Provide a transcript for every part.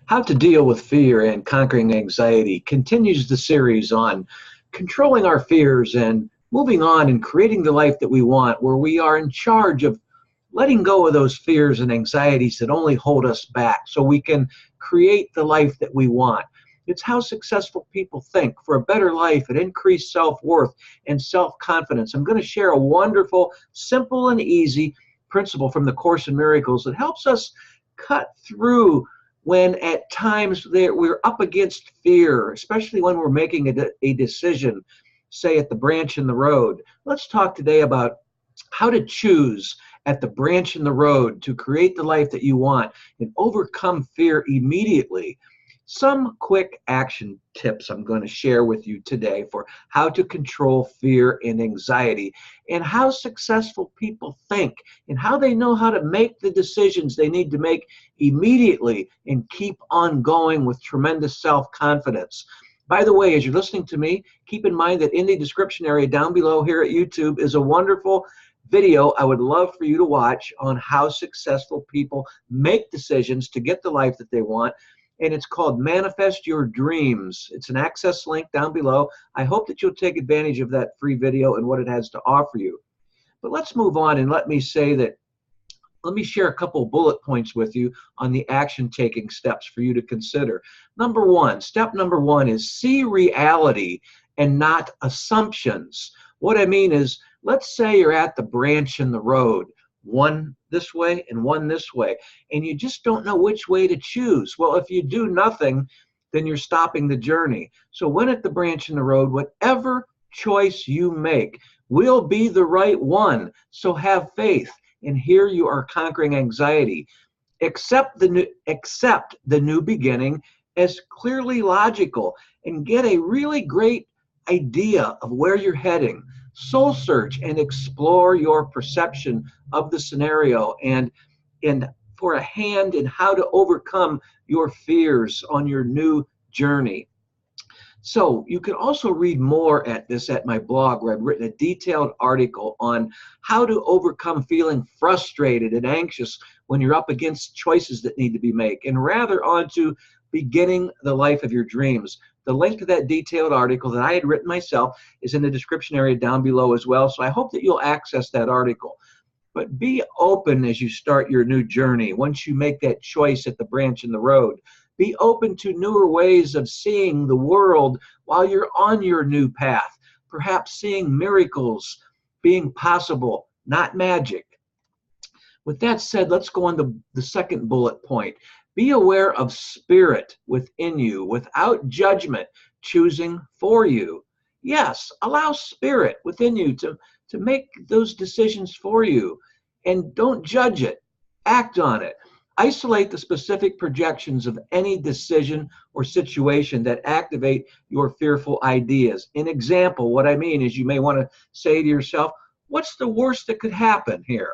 How to Deal with Fear and Conquering Anxiety continues the series on controlling our fears and moving on and creating the life that we want, where we are in charge of letting go of those fears and anxieties that only hold us back so we can create the life that we want. It's how successful people think for a better life and increased self-worth and self-confidence. I'm going to share a wonderful, simple, and easy principle from the Course in Miracles that helps us cut through when at times we're up against fear, especially when we're making a decision, say at the branch in the road. Let's talk today about how to choose at the branch in the road to create the life that you want and overcome fear immediately. Some quick action tips I'm going to share with you today for how to control fear and anxiety, and how successful people think and how they know how to make the decisions they need to make immediately and keep on going with tremendous self-confidence. By the way, as you're listening to me, keep in mind that in the description area down below here at YouTube is a wonderful video I would love for you to watch on how successful people make decisions to get the life that they want. And it's called Manifest Your Dreams. It's an access link down below. I hope that you'll take advantage of that free video and what it has to offer you. But let's move on, and let me share a couple bullet points with you on the action-taking steps for you to consider. Step number one is see reality and not assumptions. What I mean is, let's say you're at the branch in the road, one this way and one this way, and you just don't know which way to choose. Well, if you do nothing, then you're stopping the journey. So when at the branch in the road, whatever choice you make will be the right one. So have faith, and here you are conquering anxiety. Accept the new beginning as clearly logical, and get a really great idea of where you're heading. Soul search and explore your perception of the scenario and for a hand in how to overcome your fears on your new journey. So you can also read more at this at my blog, where I've written a detailed article on how to overcome feeling frustrated and anxious when you're up against choices that need to be made, and rather onto beginning the life of your dreams. The link to that detailed article that I had written myself is in the description area down below as well, so I hope that you'll access that article. But be open as you start your new journey. Once you make that choice at the branch in the road, be open to newer ways of seeing the world while you're on your new path. Perhaps seeing miracles being possible, not magic. With that said, let's go on to the second bullet point. Be aware of spirit within you without judgment choosing for you. Yes, allow spirit within you to make those decisions for you, and don't judge it. Act on it. Isolate the specific projections of any decision or situation that activate your fearful ideas. An example, what I mean is, you may want to say to yourself, what's the worst that could happen here?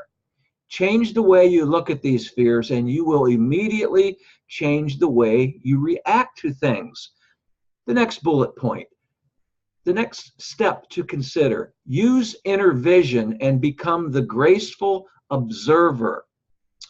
Change the way you look at these fears, and you will immediately change the way you react to things. The next bullet point, the next step to consider, use inner vision and become the graceful observer.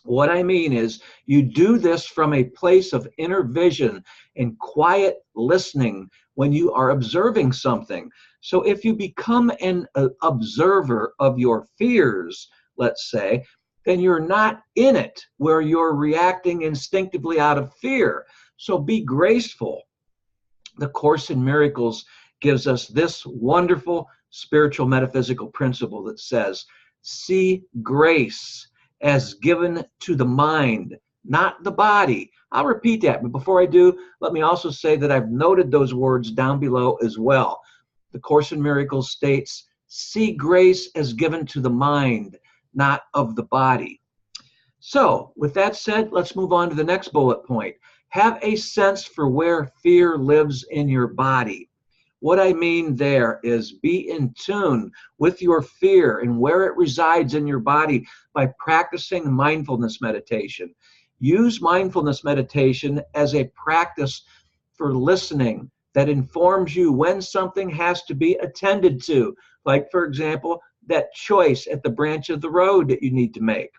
What I mean is, you do this from a place of inner vision and quiet listening when you are observing something. So if you become an observer of your fears, let's say, then you're not in it where you're reacting instinctively out of fear. So be graceful. The Course in Miracles gives us this wonderful spiritual metaphysical principle that says, see grace as given to the mind, not the body. I'll repeat that, but before I do, let me also say that I've noted those words down below as well. The Course in Miracles states, see grace as given to the mind, not of the body. So with that said, let's move on to the next bullet point. Have a sense for where fear lives in your body. What I mean there is, be in tune with your fear and where it resides in your body by practicing mindfulness meditation. Use mindfulness meditation as a practice for listening that informs you when something has to be attended to. Like, for example, that choice at the branch of the road that you need to make.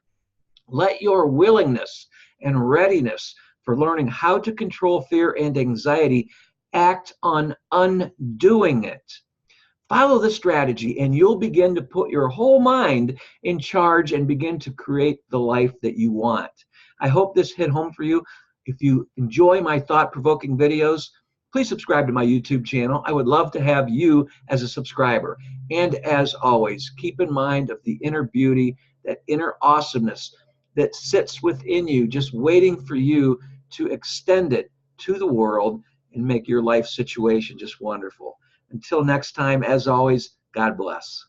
Let your willingness and readiness for learning how to control fear and anxiety, act on undoing it. Follow this strategy and you'll begin to put your whole mind in charge and begin to create the life that you want. I hope this hit home for you. If you enjoy my thought-provoking videos, please subscribe to my YouTube channel. I would love to have you as a subscriber. And as always, keep in mind of the inner beauty, that inner awesomeness that sits within you, just waiting for you to extend it to the world and make your life situation just wonderful. Until next time, as always, God bless.